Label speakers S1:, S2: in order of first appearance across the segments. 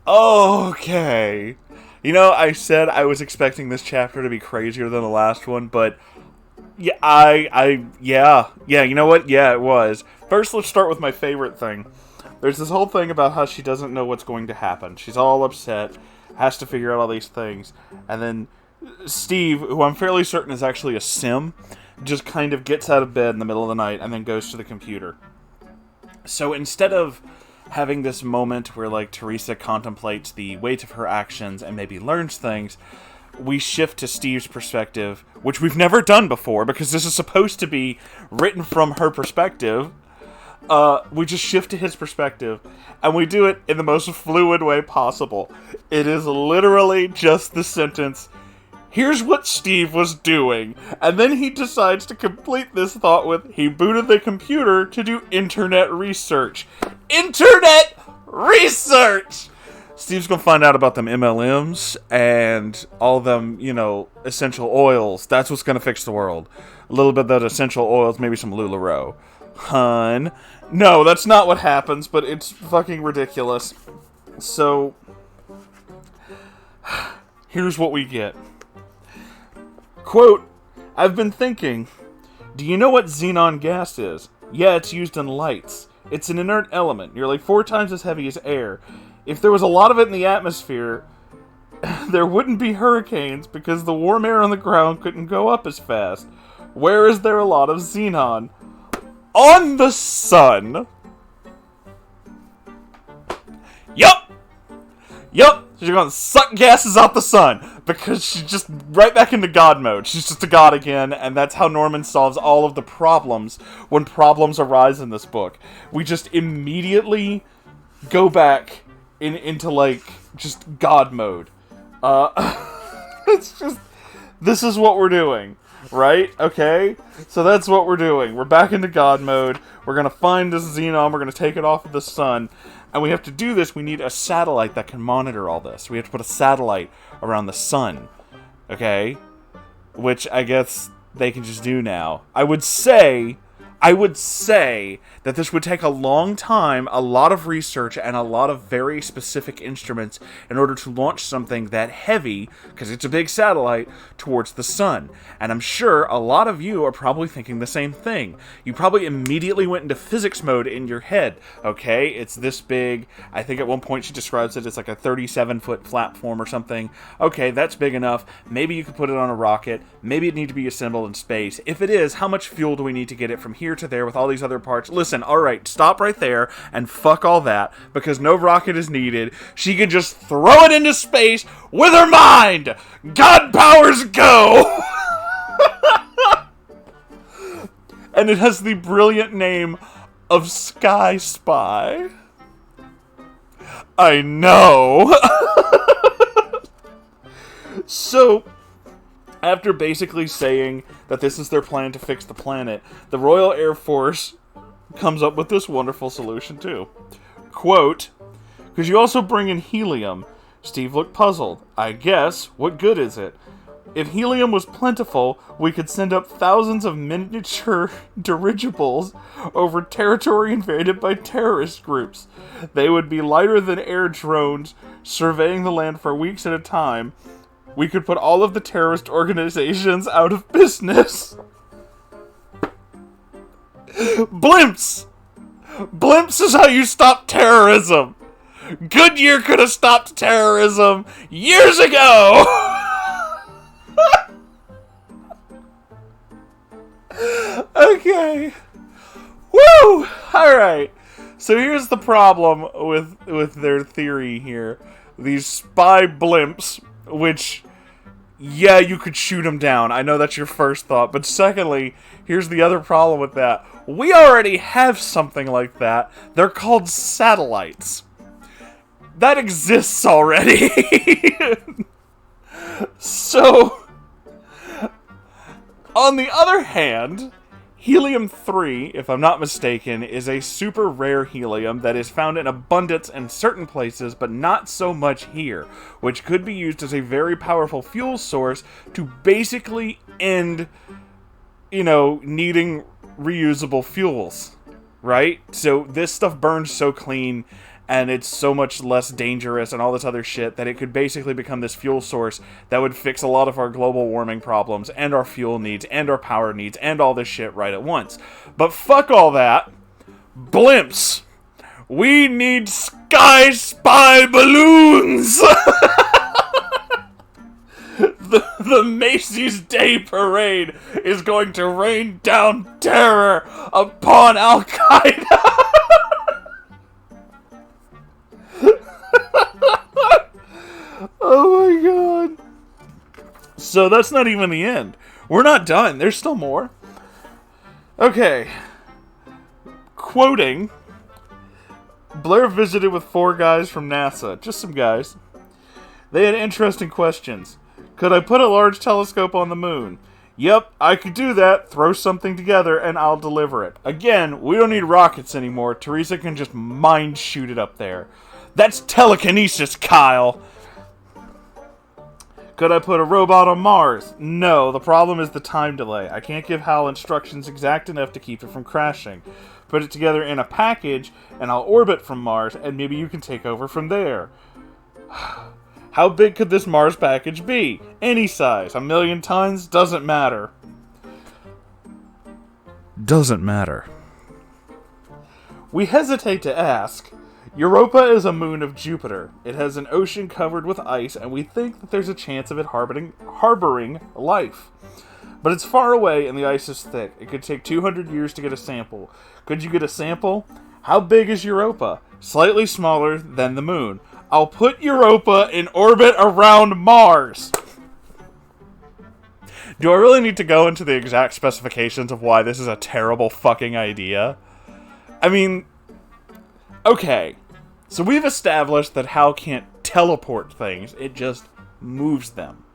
S1: Okay. You know, I said I was expecting this chapter to be crazier than the last one, but yeah, yeah, you know what? Yeah, it was. First, let's start with my favorite thing. There's this whole thing about how she doesn't know what's going to happen. She's all upset, has to figure out all these things, and then Steve, who I'm fairly certain is actually a sim, just kind of gets out of bed in the middle of the night and then goes to the computer. So instead of having this moment where, like, Theresa contemplates the weight of her actions and maybe learns things, we shift to Steve's perspective, which we've never done before because this is supposed to be written from her perspective. We just shift to his perspective, and we do it in the most fluid way possible. It is literally just the sentence, "Here's what Steve was doing," and then he decides to complete this thought with, "He booted the computer to do internet research." Internet research! Steve's gonna find out about them MLMs and all them, essential oils. That's what's gonna fix the world. A little bit of that essential oils, maybe some LuLaRoe. Hun. No, that's not what happens, but it's fucking ridiculous. So, here's what we get. Quote, "I've been thinking, do you know what xenon gas is? Yeah, it's used in lights. It's an inert element, nearly 4 times as heavy as air. If there was a lot of it in the atmosphere, there wouldn't be hurricanes because the warm air on the ground couldn't go up as fast. Where is there a lot of xenon? On the sun." Yup! She's gonna suck gases out the sun because she's just right back into God mode. She's just a god again, and that's how Norman solves all of the problems when problems arise in this book. We just immediately go back into like just God mode. It's just, this is what we're doing, right? Okay, so that's what we're doing. We're back into God mode. We're gonna find this xenon. We're gonna take it off of the sun. And we have to do this, we need a satellite that can monitor all this. We have to put a satellite around the sun. Okay? Which I guess they can just do now. I would say that this would take a long time, a lot of research, and a lot of very specific instruments in order to launch something that heavy, because it's a big satellite, towards the sun. And I'm sure a lot of you are probably thinking the same thing. You probably immediately went into physics mode in your head. Okay, it's this big. I think at one point she describes it as like a 37-foot platform or something. Okay, that's big enough. Maybe you could put it on a rocket. Maybe it needs to be assembled in space. If it is, how much fuel do we need to get it from here to there with all these other parts? Listen, alright, stop right there and fuck all that, because no rocket is needed. She can just throw it into space with her mind! God powers go! And it has the brilliant name of Sky Spy. I know! So, after basically saying that this is their plan to fix the planet, the Royal Air Force comes up with this wonderful solution too. Quote, "Could you also bring in helium?" Steve looked puzzled. "I guess. What good is it? If helium was plentiful, we could send up thousands of miniature dirigibles over territory invaded by terrorist groups. They would be lighter than air drones, surveying the land for weeks at a time. We could put all of the terrorist organizations out of business." Blimps! Blimps is how you stop terrorism! Goodyear could have stopped terrorism years ago! Okay. Woo! Alright. So here's the problem with their theory here. These spy blimps, which, yeah, you could shoot them down. I know that's your first thought. But secondly, here's the other problem with that. We already have something like that. They're called satellites. That exists already. So, on the other hand, Helium-3, if I'm not mistaken, is a super rare helium that is found in abundance in certain places, but not so much here, which could be used as a very powerful fuel source to basically end, needing reusable fuels, right? So this stuff burns so clean and it's so much less dangerous and all this other shit that it could basically become this fuel source that would fix a lot of our global warming problems and our fuel needs and our power needs and all this shit right at once. But fuck all that. Blimps. We need sky spy balloons. The Macy's Day Parade is going to rain down terror upon Al-Qaeda. Oh my god. So that's not even the end. We're not done. There's still more. Okay. Quoting, Blair visited with 4 guys from NASA. Just some guys. They had interesting questions. Could I put a large telescope on the moon? Yep, I could do that. Throw something together and I'll deliver it. Again, we don't need rockets anymore. Theresa can just mind shoot it up there. That's telekinesis, Kyle. Could I put a robot on Mars? No, the problem is the time delay. I can't give Hal instructions exact enough to keep it from crashing. Put it together in a package, and I'll orbit from Mars, and maybe you can take over from there. How big could this Mars package be? Any size. 1,000,000 tons? Doesn't matter. Doesn't matter. We hesitate to ask. Europa is a moon of Jupiter. It has an ocean covered with ice, and we think that there's a chance of it harboring life. But it's far away, and the ice is thick. It could take 200 years to get a sample. Could you get a sample? How big is Europa? Slightly smaller than the moon. I'll put Europa in orbit around Mars. Do I really need to go into the exact specifications of why this is a terrible fucking idea? I mean, okay. So we've established that Hal can't teleport things, it just moves them.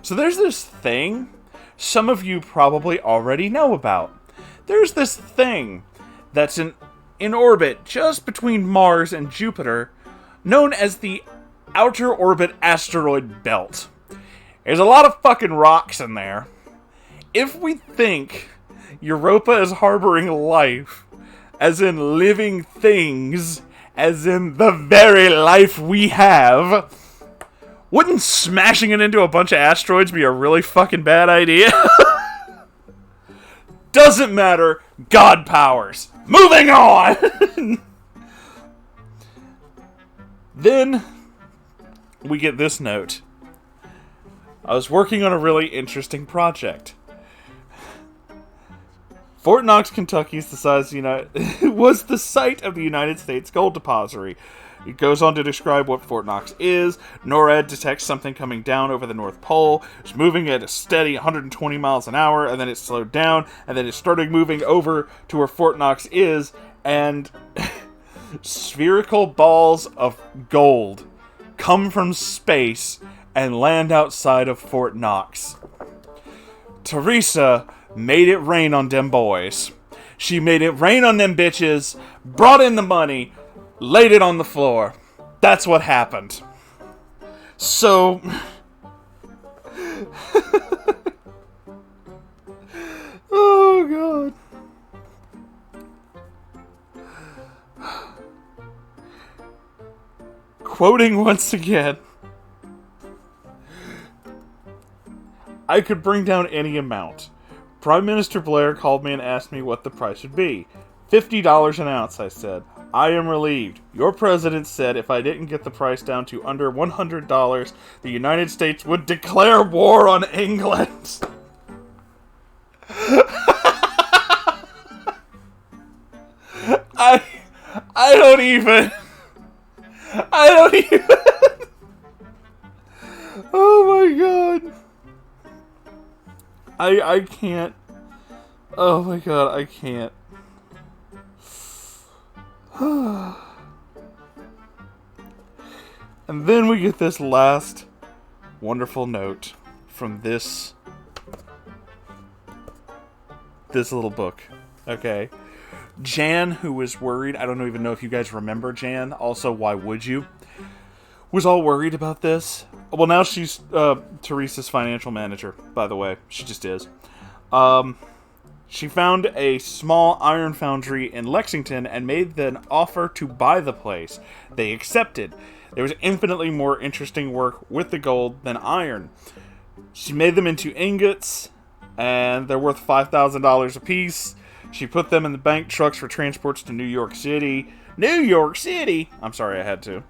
S1: So there's this thing some of you probably already know about. There's this thing that's in orbit just between Mars and Jupiter, known as the Outer Orbit Asteroid Belt. There's a lot of fucking rocks in there. If we think Europa is harboring life, as in living things, as in the very life we have, wouldn't smashing it into a bunch of asteroids be a really fucking bad idea? Doesn't matter. God powers. Moving on! Then, we get this note. I was working on a really interesting project. Fort Knox, Kentucky is was the site of the United States Gold Depository. It goes on to describe what Fort Knox is. NORAD detects something coming down over the North Pole. It's moving at a steady 120 miles an hour, and then it slowed down, and then it started moving over to where Fort Knox is, and spherical balls of gold come from space and land outside of Fort Knox. Theresa made it rain on them boys. She made it rain on them bitches, brought in the money, laid it on the floor. That's what happened. So... oh, God. Quoting once again. I could bring down any amount. Prime Minister Blair called me and asked me what the price would be. $50 an ounce, I said. I am relieved. Your president said if I didn't get the price down to under $100, the United States would declare war on England. I don't even... Oh my god. I can't. Oh my god, I can't. And then we get this last wonderful note from this little book. Okay. Jan, who was worried, I don't even know if you guys remember Jan, also why would you, was all worried about this. Well, now she's Theresa's financial manager, by the way. She just is. She found a small iron foundry in Lexington and made an offer to buy the place. They accepted. There was infinitely more interesting work with the gold than iron. She made them into ingots, and they're worth $5,000 apiece. She put them in the bank trucks for transports to New York City. New York City! I'm sorry, I had to.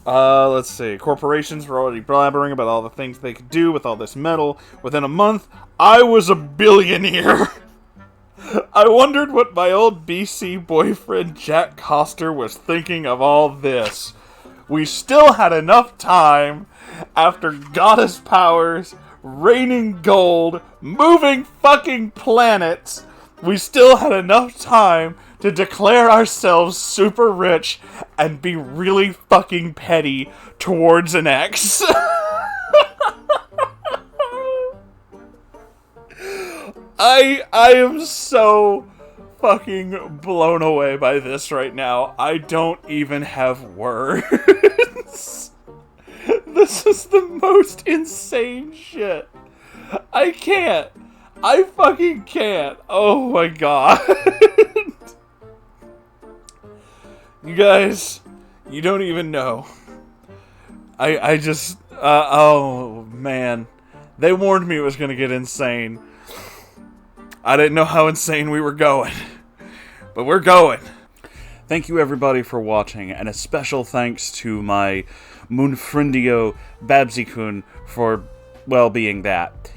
S1: Let's see. Corporations were already blabbering about all the things they could do with all this metal. Within a month, I was a billionaire. I wondered what my old BC boyfriend Jack Coster was thinking of all this. We still had enough time, after goddess powers, raining gold, moving fucking planets, we still had enough time to declare ourselves super rich and be really fucking petty towards an ex. I am so fucking blown away by this right now. I don't even have words. This is the most insane shit. I can't. I fucking can't. Oh my god. You guys, you don't even know. I just, oh man. They warned me it was gonna get insane. I didn't know how insane we were going. But we're going. Thank you everybody for watching, and a special thanks to my Moonfriendio Babbsy-kun for, well, being that.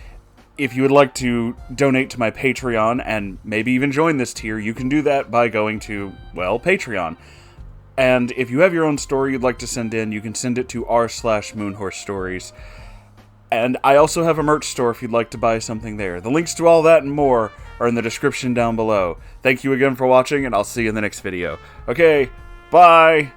S1: If you would like to donate to my Patreon, and maybe even join this tier, you can do that by going to, well, Patreon. And if you have your own story you'd like to send in, you can send it to r/Moonhorse Stories. And I also have a merch store if you'd like to buy something there. The links to all that and more are in the description down below. Thank you again for watching, and I'll see you in the next video. Okay, bye!